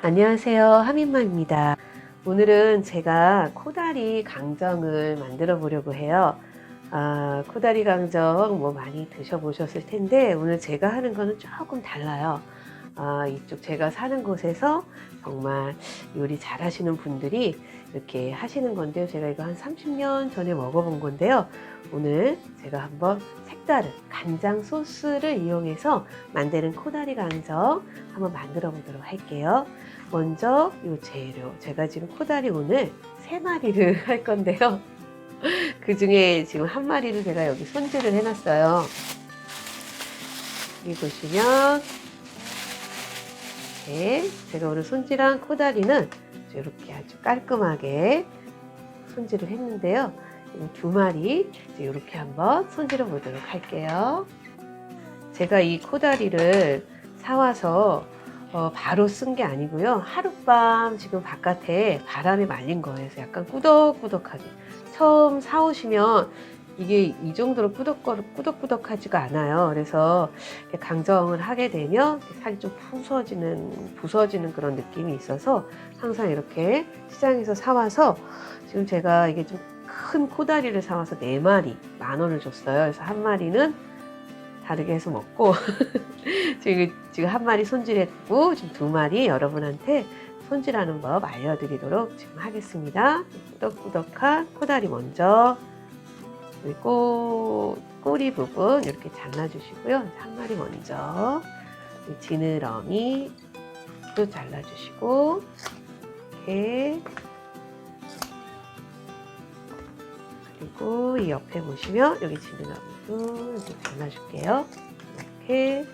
안녕하세요. 하민마입니다. 오늘은 제가 코다리 강정을 만들어 보려고 해요. 코다리 강정 뭐 많이 드셔보셨을 텐데 오늘 제가 하는 거는 조금 달라요. 이쪽 제가 사는 곳에서 정말 요리 잘 하시는 분들이 이렇게 하시는 건데요. 제가 이거 한 30년 전에 먹어본 건데요. 오늘 제가 한번 색다른 간장 소스를 이용해서 만드는 코다리 강정 한번 만들어 보도록 할게요. 먼저 이 재료, 제가 지금 코다리 오늘 3마리를 할 건데요. 그 중에 지금 1마리를 제가 여기 손질을 해놨어요. 여기 보시면 제가 오늘 손질한 코다리는 이렇게 아주 깔끔하게 손질을 했는데요. 2마리 이렇게 한번 손질해 보도록 할게요. 제가 이 코다리를 사와서 바로 쓴 게 아니고요. 하룻밤 지금 바깥에 바람에 말린 거예요. 그래서 약간 꾸덕꾸덕하게. 처음 사오시면 이게 이 정도로 꾸덕꾸덕하지가 않아요. 그래서 강정을 하게 되면 살이 좀 부서지는 그런 느낌이 있어서 항상 이렇게 시장에서 사와서 지금 제가 이게 좀 큰 코다리를 사와서 4마리 10,000원을 줬어요. 그래서 1마리는 다르게 해서 먹고 지금 1마리 손질했고 지금 2마리 여러분한테 손질하는 법 알려드리도록 지금 하겠습니다. 꾸덕꾸덕한 코다리 먼저 그리고 꼬리 부분 이렇게 잘라주시고요. 1마리 먼저 지느러미도 잘라주시고 이렇게 그리고 이 옆에 보시면 여기 지느러미도 이렇게 잘라줄게요. 이렇게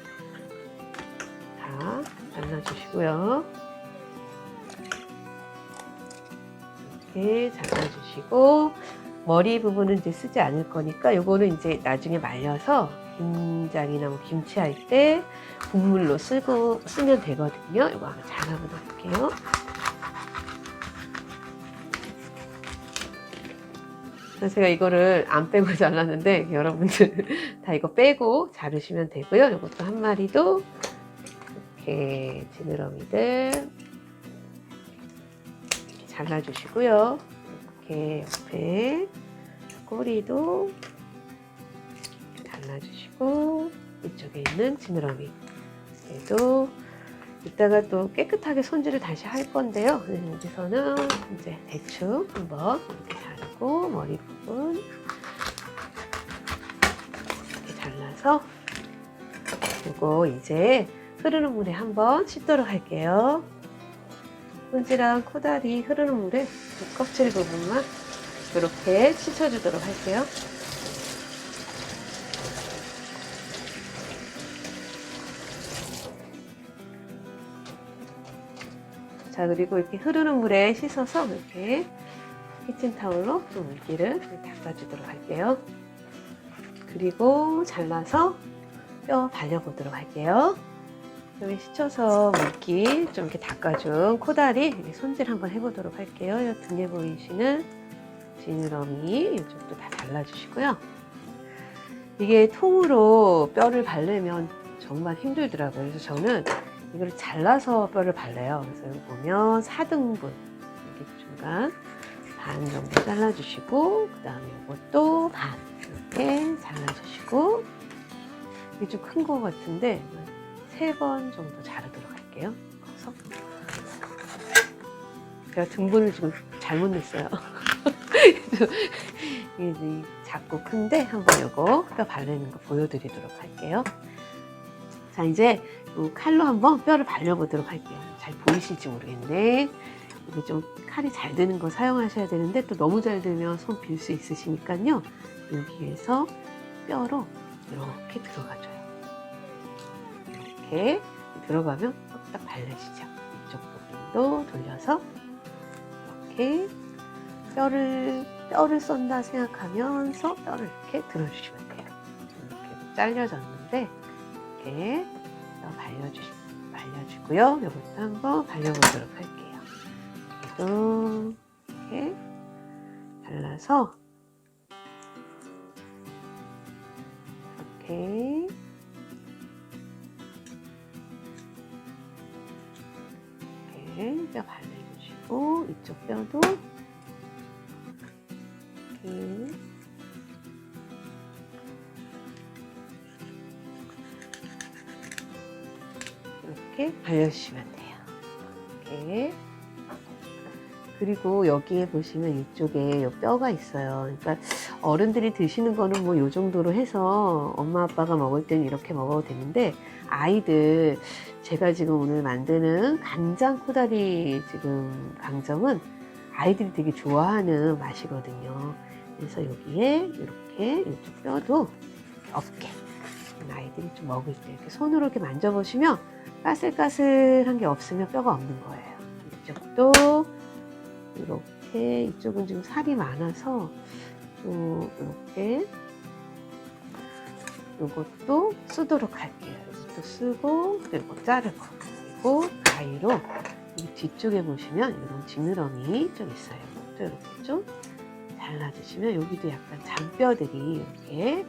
다 잘라주시고요. 이렇게 잘라주시고 머리 부분은 이제 쓰지 않을 거니까 요거는 이제 나중에 말려서 김장이나 뭐 김치 할 때 국물로 쓰면 되거든요. 이거 한번 잘라보도록 할게요. 제가 이거를 안 빼고 잘랐는데 여러분들 다 이거 빼고 자르시면 되고요. 이것도 1마리도 이렇게 지느러미들 이렇게 잘라주시고요. 이렇게 옆에 꼬리도 잘라주시고 이쪽에 있는 지느러미 얘도 이따가 또 깨끗하게 손질을 다시 할 건데요. 여기서는 이제 대충 한번 이렇게 자르고 머리 부분 이렇게 잘라서 그리고 이제 흐르는 물에 한번 씻도록 할게요. 손질한 코다리 흐르는 물에 껍질 부분만 이렇게 씻어주도록 할게요. 자, 그리고 이렇게 흐르는 물에 씻어서 이렇게 키친타올로 또 물기를 닦아주도록 할게요. 그리고 잘라서 뼈 발려보도록 할게요. 여기 씻어서 물기 좀 이렇게 닦아준 코다리 손질 한번 해보도록 할게요. 이 등에 보이시는 지느러미 이쪽도 다 잘라주시고요. 이게 통으로 뼈를 바르면 정말 힘들더라고요. 그래서 저는 이걸 잘라서 뼈를 발라요. 그래서 여기 보면 4등분 이렇게 중간 반 정도 잘라주시고 그 다음에 이것도 반 이렇게 잘라주시고 이게 좀 큰 거 같은데 3번 정도 자르도록 할게요. 커서 제가 등분을 지금 잘못 냈어요. 이게 작고 큰데 한번 이거 뼈 바르는 거 보여드리도록 할게요. 자, 이제 칼로 한번 뼈를 발려보도록 할게요. 잘 보이실지 모르겠네. 이게 좀 칼이 잘 드는 거 사용하셔야 되는데 또 너무 잘 들면 손 빌 수 있으시니까요. 여기에서 뼈로 이렇게 들어가줘요. 이렇게 들어가면 딱 발라지죠. 이쪽 부분도 돌려서 이렇게 뼈를 썬다 생각하면서 뼈를 이렇게 들어주시면 돼요. 이렇게 잘려졌는데 이렇게 발려주고요. 이것도 한번 발려보도록 할게요. 얘도 이렇게 발라서 이렇게 이렇게 뼈 발라주시고 이쪽 뼈도 이렇게 발라주시면 돼요. 이렇게. 그리고 여기에 보시면 이쪽에 요 뼈가 있어요. 그러니까 어른들이 드시는 거는 뭐 요 정도로 해서 엄마 아빠가 먹을 때는 이렇게 먹어도 되는데, 아이들, 제가 지금 오늘 만드는 간장 코다리 지금 강정은 아이들이 되게 좋아하는 맛이거든요. 그래서 여기에 이렇게 이쪽 뼈도 이렇게 없게 아이들이 좀 먹을 때 이렇게 손으로 이렇게 만져보시면 까슬까슬한 게 없으면 뼈가 없는 거예요. 이쪽도 이렇게, 이쪽은 지금 살이 많아서 좀 이렇게 이것도 쓰도록 할게요. 이것도 쓰고 그리고 자르고, 그리고 가위로 이 뒤쪽에 보시면 이런 지느러미 좀 있어요. 이것도 이렇게 좀 잘라주시면 여기도 약간 잔뼈들이 이렇게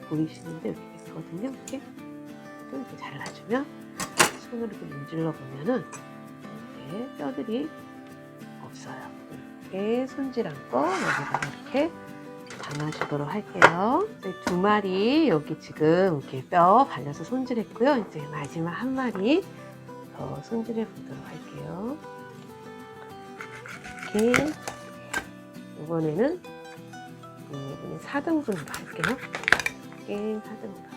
보이시는데 이렇게 있거든요. 이렇게 좀 이렇게 잘라주면 손으로 이렇게 문질러 보면은 이렇게 뼈들이 없어요. 이렇게 손질한 거 여기다가 이렇게 담아주도록 할게요. 두 마리 여기 지금 이렇게 뼈 발라서 손질했고요. 이제 마지막 한 마리 더 손질해 보도록 할게요. 이렇게 이번에는 4등분으로 할게요. 이렇게 4등분.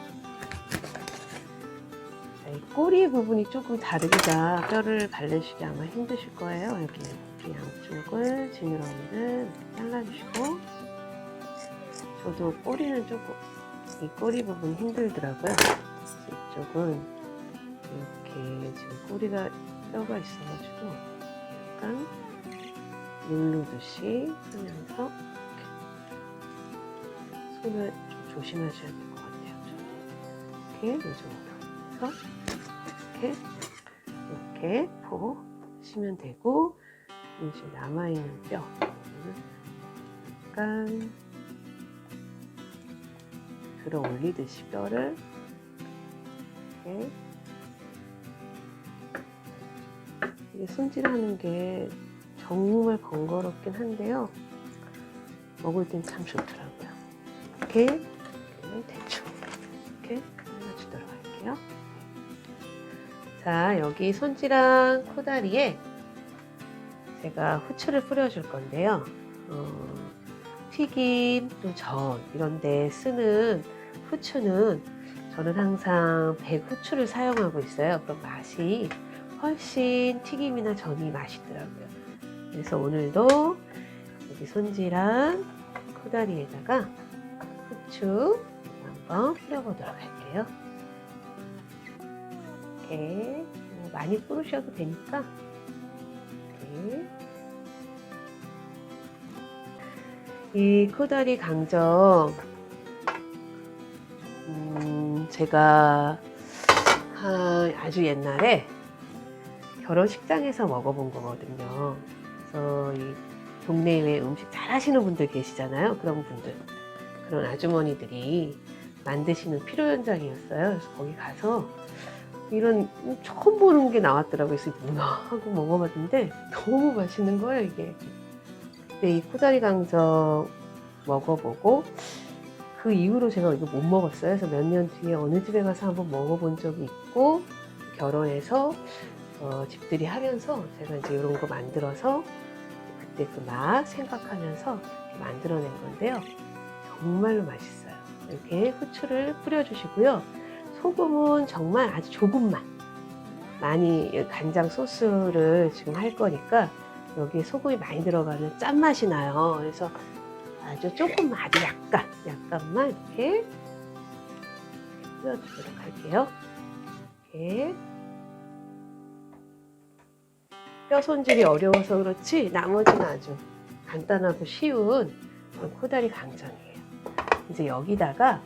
이 꼬리 부분이 조금 다르기다 뼈를 바르시기 아마 힘드실 거예요. 여기 이렇게 양쪽을 지느러미를 잘라주시고, 저도 꼬리는 조금, 이 꼬리 부분 힘들더라고요. 이쪽은 이렇게 지금 꼬리가 뼈가 있어가지고 약간 누르듯이 하면서 손을 좀 조심하셔야 될 것 같아요. 이렇게 이 정도 해서 이렇게 보시면 되고, 이제 남아있는 뼈 약간 들어 올리듯이 뼈를 이렇게, 이게 손질하는 게 정말 번거롭긴 한데요, 먹을 땐 참 좋더라고요. 이렇게 대충 이렇게 잘라주도록 할게요. 자, 여기 손질한 코다리에 제가 후추를 뿌려줄 건데요. 튀김, 또 전 이런 데 쓰는 후추는 저는 항상 백후추를 사용하고 있어요. 그럼 맛이 훨씬 튀김이나 전이 맛있더라고요. 그래서 오늘도 여기 손질한 코다리에다가 후추 한번 뿌려보도록 할게요. 이렇게 많이 뿌리셔도 되니까 이렇게. 이 코다리 강정 제가 아주 옛날에 결혼식장에서 먹어본 거거든요. 그래서 이 동네에 음식 잘 하시는 분들 계시잖아요. 그런 분들, 그런 아주머니들이 만드시는 필요 현장이었어요. 그래서 거기 가서 이런 처음 보는 게 나왔더라고요. 그래서 뭐나 하고 먹어봤는데 너무 맛있는 거예요, 이게. 근데 이 코다리 강정 먹어보고 그 이후로 제가 이거 못 먹었어요. 그래서 몇 년 뒤에 어느 집에 가서 한번 먹어본 적이 있고, 결혼해서 집들이 하면서 제가 이제 이런 거 만들어서 그때 그 맛 생각하면서 만들어낸 건데요. 정말로 맛있어요. 이렇게 후추를 뿌려주시고요. 소금은 정말 아주 조금만, 많이 간장 소스를 지금 할 거니까 여기에 소금이 많이 들어가면 짠맛이 나요. 그래서 아주 조금만, 아주 약간만 이렇게 뿌려주도록 할게요. 이렇게. 뼈 손질이 어려워서 그렇지 나머지는 아주 간단하고 쉬운 코다리 강정이에요. 이제 여기다가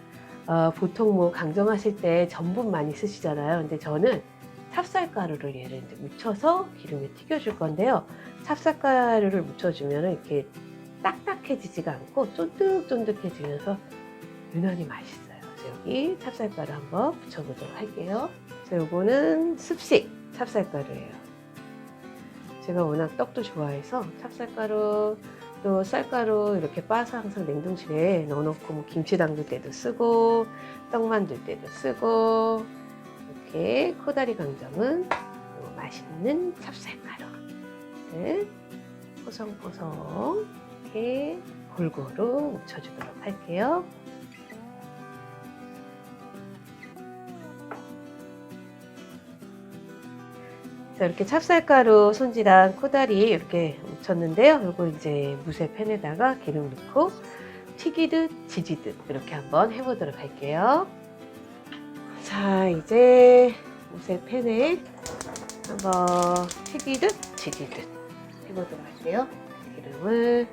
보통 뭐 강정하실 때 전분 많이 쓰시잖아요. 근데 저는 찹쌀가루를 얘를 이제 묻혀서 기름에 튀겨줄 건데요. 찹쌀가루를 묻혀주면 이렇게 딱딱해지지가 않고 쫀득쫀득해지면서 유난히 맛있어요. 그래서 여기 찹쌀가루 한번 붙여보도록 할게요. 그래서 요거는 습식 찹쌀가루예요. 제가 워낙 떡도 좋아해서 찹쌀가루 또 쌀가루 이렇게 빻아서 항상 냉동실에 넣어놓고 뭐 김치 담글 때도 쓰고 떡 만들 때도 쓰고, 이렇게 코다리 강정은 맛있는 찹쌀가루를 포성포성 이렇게 골고루 묻혀주도록 할게요. 자, 이렇게 찹쌀가루, 손질한 코다리 이렇게 묻혔는데요. 이거 이제 무쇠팬에다가 기름 넣고 튀기듯 지지듯 이렇게 한번 해보도록 할게요. 자, 이제 무쇠팬에 한번 튀기듯 지지듯 해보도록 할게요. 기름을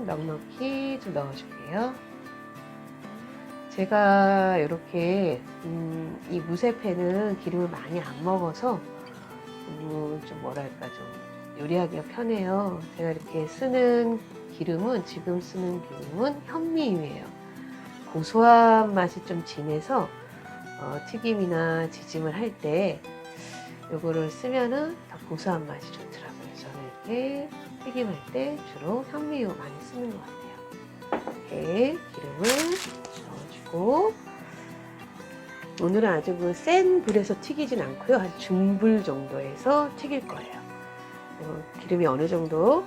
넉넉히 좀 넣어줄게요. 제가 이렇게 이 무쇠팬은 기름을 많이 안 먹어서 좀 뭐랄까 좀 요리하기가 편해요. 제가 이렇게 쓰는 기름은, 지금 쓰는 기름은 현미유예요. 고소한 맛이 좀 진해서 튀김이나 지짐을 할 때 요거를 쓰면은 더 고소한 맛이 좋더라고요. 저는 이렇게 튀김할 때 주로 현미유 많이 쓰는 것 같아요. 이렇게 기름을 넣어주고, 오늘은 아주 센 불에서 튀기진 않고요. 한 중불 정도에서 튀길 거예요. 기름이 어느 정도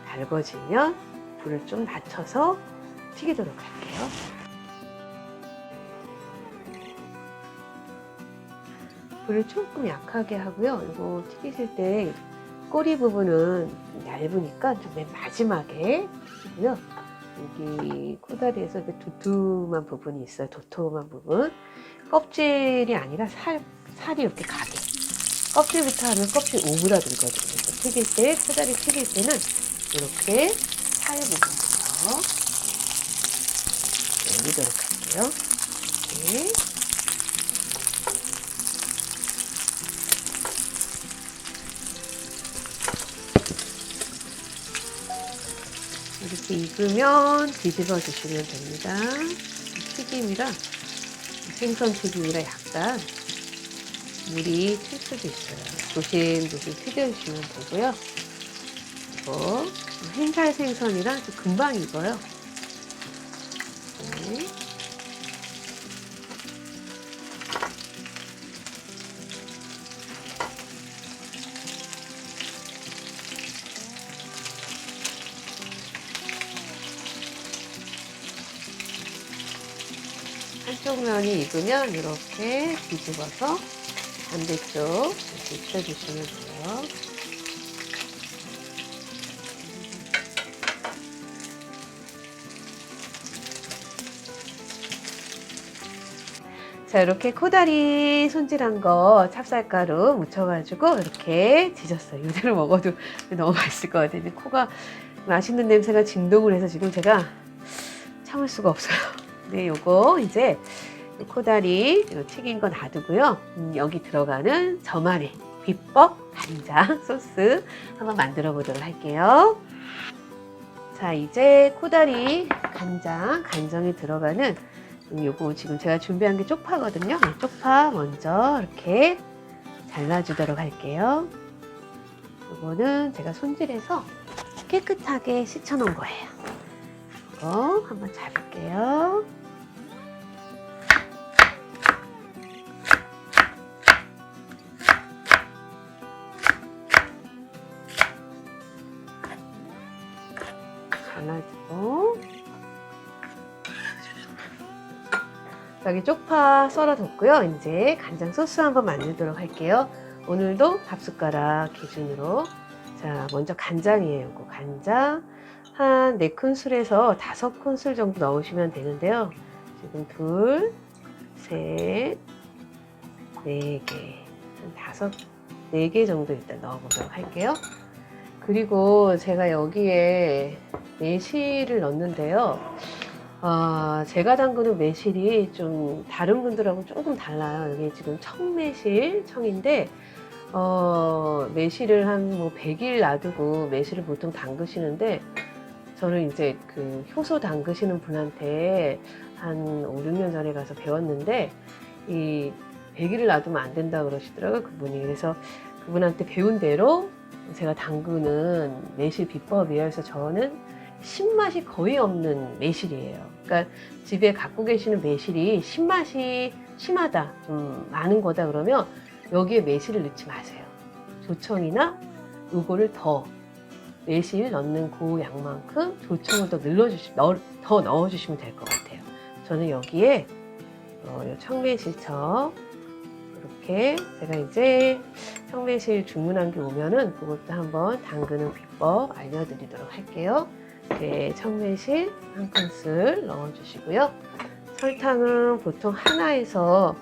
달궈지면 불을 좀 낮춰서 튀기도록 할게요. 불을 조금 약하게 하고요. 이거 튀기실 때 꼬리 부분은 얇으니까 좀 맨 마지막에 튀고요. 여기 코다리에서 이렇게 두툼한 부분이 있어요. 도톰한 부분. 껍질이 아니라 살이 이렇게 가게. 껍질부터 하면 껍질 오그라들거든요. 튀길 때, 코다리 튀길 때는 이렇게 살 부분부터 올리도록 할게요. 네. 이렇게 익으면 뒤집어 주시면 됩니다. 튀김이라, 생선 튀김이라 약간 물이 튈 수도 있어요. 조심조심 튀겨주시면 되고요. 이거 흰살 생선이라 아주 금방 익어요. 네. 한쪽 면이 익으면 이렇게 뒤집어서 반대쪽 이렇게 익혀주시면 돼요. 자, 이렇게 코다리 손질한 거 찹쌀가루 묻혀가지고 이렇게 뒤졌어요. 이대로 먹어도 너무 맛있을 것 같아요. 코가 맛있는 냄새가 진동을 해서 지금 제가 참을 수가 없어요. 네, 요거 이제 코다리 튀긴 거 놔두고요. 여기 들어가는 저만의 비법 간장 소스 한번 만들어 보도록 할게요. 자, 이제 코다리 간장에 들어가는 요거 지금 제가 준비한 게 쪽파거든요. 쪽파 먼저 이렇게 잘라주도록 할게요. 요거는 제가 손질해서 깨끗하게 씻어 놓은 거예요. 이거 한번 잡을게요. 잘라주고, 여기 쪽파 썰어뒀고요. 이제 간장 소스 한번 만들도록 할게요. 오늘도 밥숟가락 기준으로, 자, 먼저 간장이에요. 이거 간장 한 4큰술에서 5큰술 정도 넣으시면 되는데요. 지금 2, 3, 4개, 한 4개 정도 일단 넣어보도록 할게요. 그리고 제가 여기에 매실을 넣는데요. 제가 담그는 매실이 좀 다른 분들하고 조금 달라요. 여기 지금 청인데, 매실을 한 뭐 100일 놔두고 매실을 보통 담그시는데, 저는 이제 그 효소 담그시는 분한테 한 5, 6년 전에 가서 배웠는데, 이 100일을 놔두면 안 된다 그러시더라고요, 그분이. 그래서 그분한테 배운 대로 제가 담그는 매실 비법이에요. 그래서 저는 신맛이 거의 없는 매실이에요. 그러니까 집에 갖고 계시는 매실이 신맛이 심하다, 좀 많은 거다 그러면 여기에 매실을 넣지 마세요. 조청이나 요거를 더 매실 넣는 그 양만큼 조청을 더 넣어주시면 될 것 같아요. 저는 여기에 요 청매실청 이렇게 제가 이제 청매실 주문한 게 오면은 그것도 한번 담그는 비법 알려드리도록 할게요. 이렇게 청매실 한 큰술 넣어주시고요. 설탕은 보통 하나에서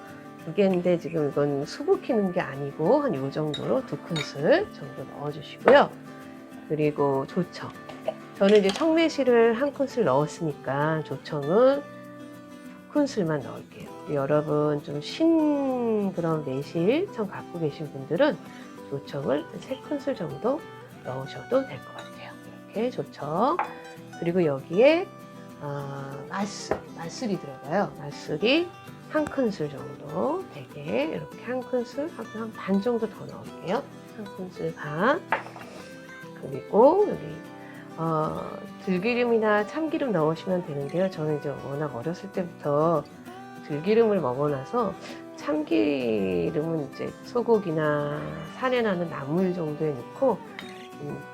2개인데 지금 이건 수북히는 게 아니고 한 요 정도로 2큰술 정도 넣어주시고요. 그리고 조청. 저는 이제 청매실을 한 큰술 넣었으니까 조청은 2큰술만 넣을게요. 여러분 좀 신 그런 매실청 갖고 계신 분들은 조청을 3큰술 정도 넣으셔도 될 것 같아요. 이렇게 조청. 그리고 여기에 맛술이 들어가요. 맛술이 한 큰술 정도 되게 이렇게 한 큰술, 한 반 정도 더 넣을게요. 한 큰술 반. 그리고 여기 들기름이나 참기름 넣으시면 되는데요. 저는 이제 워낙 어렸을 때부터 들기름을 먹어놔서 참기름은 이제 소고기나 산에 나는 나물 정도에 넣고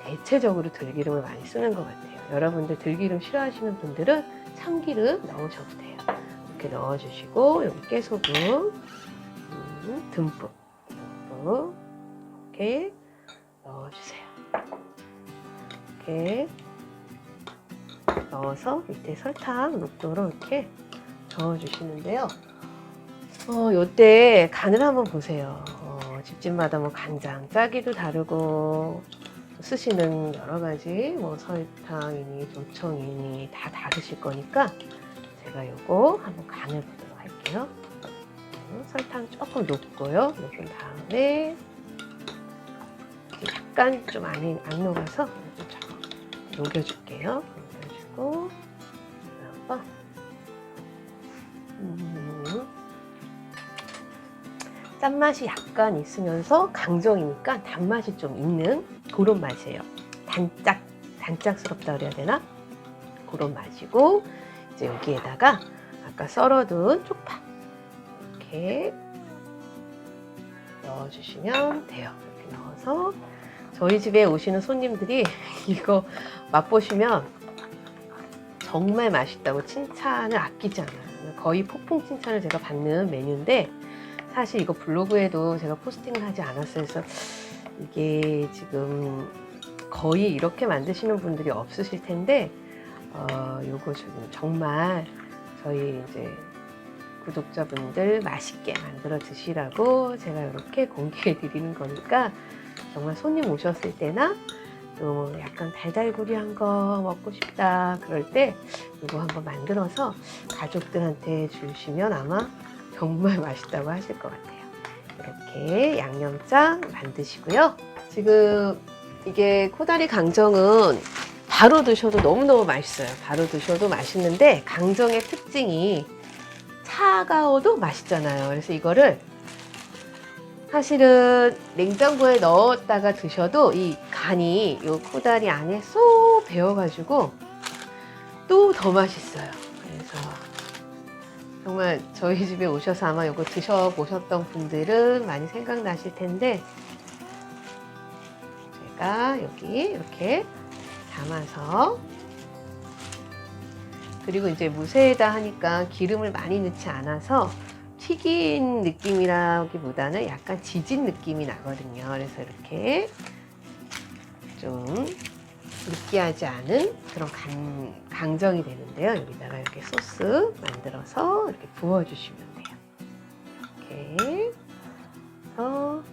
대체적으로 들기름을 많이 쓰는 것 같아요. 여러분들 들기름 싫어하시는 분들은 참기름 넣으셔도 돼요. 이렇게 넣어주시고 여기 깨소금 듬뿍 이렇게 넣어주세요. 이렇게 넣어서 밑에 설탕 녹도로 이렇게 저어주시는데요. 요때 간을 한번 보세요. 집집마다 뭐 간장 짜기도 다르고 쓰시는 여러 가지 뭐 설탕이니 조청이니 다 다르실 거니까 제가 요거 한번 간을 보도록 할게요. 설탕 조금 녹고요. 녹은 다음에 약간 좀 안에 안 녹아서 좀 녹여줄게요. 녹여주고 한번 짠맛이 약간 있으면서 강정이니까 단맛이 좀 있는 그런 맛이에요. 단짝스럽다 그래야 되나? 그런 맛이고 이제 여기에다가 아까 썰어둔 쪽파 이렇게 넣어주시면 돼요. 이렇게 넣어서 저희 집에 오시는 손님들이 이거 맛보시면 정말 맛있다고 칭찬을 아끼지 않아요. 거의 폭풍 칭찬을 제가 받는 메뉴인데 사실 이거 블로그에도 제가 포스팅을 하지 않았어요. 그래서 이게 지금 거의 이렇게 만드시는 분들이 없으실 텐데 요거 지금 정말 저희 이제 구독자분들 맛있게 만들어 드시라고 제가 이렇게 공개해 드리는 거니까 정말 손님 오셨을 때나 또 약간 달달구리한 거 먹고 싶다 그럴 때 이거 한번 만들어서 가족들한테 주시면 아마 정말 맛있다고 하실 것 같아요. 이렇게 양념장 만드시고요. 지금 이게 코다리 강정은 바로 드셔도 너무너무 맛있어요. 바로 드셔도 맛있는데 강정의 특징이 차가워도 맛있잖아요. 그래서 이거를 사실은 냉장고에 넣었다가 드셔도 이 간이 이 코다리 안에 쏙 배어가지고 또 더 맛있어요. 그래서 정말 저희 집에 오셔서 아마 이거 드셔보셨던 분들은 많이 생각나실 텐데 제가 여기 이렇게 담아서 그리고 이제 무쇠에다 하니까 기름을 많이 넣지 않아서 튀긴 느낌이라기보다는 약간 지진 느낌이 나거든요. 그래서 이렇게 좀 느끼하지 않은 그런 강정이 되는데요. 여기다가 이렇게 소스 만들어서 이렇게 부어주시면 돼요. 이렇게 해서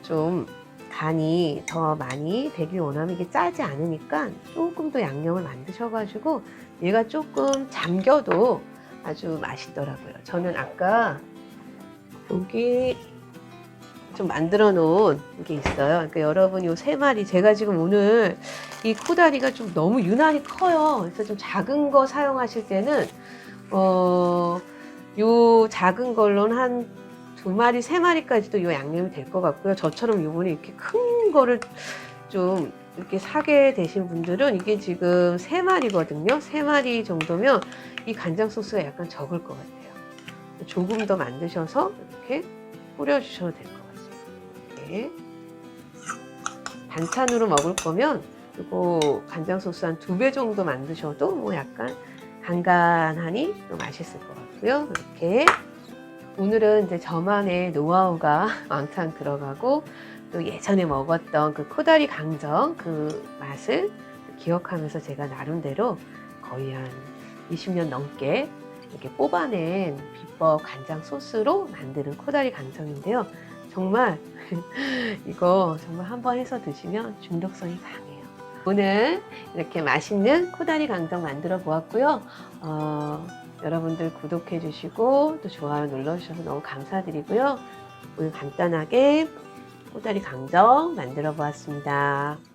좀 간이 더 많이 되길 원하면 이게 짜지 않으니까 조금 더 양념을 만드셔가지고 얘가 조금 잠겨도 아주 맛있더라고요. 저는 아까 여기 좀 만들어 놓은 게 있어요. 그러니까 여러분 요 3마리 제가 지금 오늘 이 코다리가 좀 너무 유난히 커요. 그래서 좀 작은 거 사용하실 때는 요 작은 걸로는 한 2마리, 3마리까지도 이 양념이 될 것 같고요. 저처럼 요번에 이렇게 큰 거를 좀 이렇게 사게 되신 분들은 이게 지금 3마리거든요. 3마리 정도면 이 간장 소스가 약간 적을 것 같아요. 조금 더 만드셔서 이렇게 뿌려주셔도 될 것 같아요. 이렇게. 반찬으로 먹을 거면 이거 간장 소스 한 2배 정도 만드셔도 뭐 약간 간간하니 또 맛있을 것 같고요. 이렇게 오늘은 이제 저만의 노하우가 왕창 들어가고 또 예전에 먹었던 그 코다리 강정 그 맛을 기억하면서 제가 나름대로 거의 한 20년 넘게 이렇게 뽑아낸 비법 간장 소스로 만드는 코다리 강정인데요. 정말 이거 정말 한번 해서 드시면 중독성이 강해요. 오늘 이렇게 맛있는 코다리 강정 만들어 보았고요. 여러분들 구독해 주시고 또 좋아요 눌러주셔서 너무 감사드리고요. 오늘 간단하게 코다리 강정 만들어 보았습니다.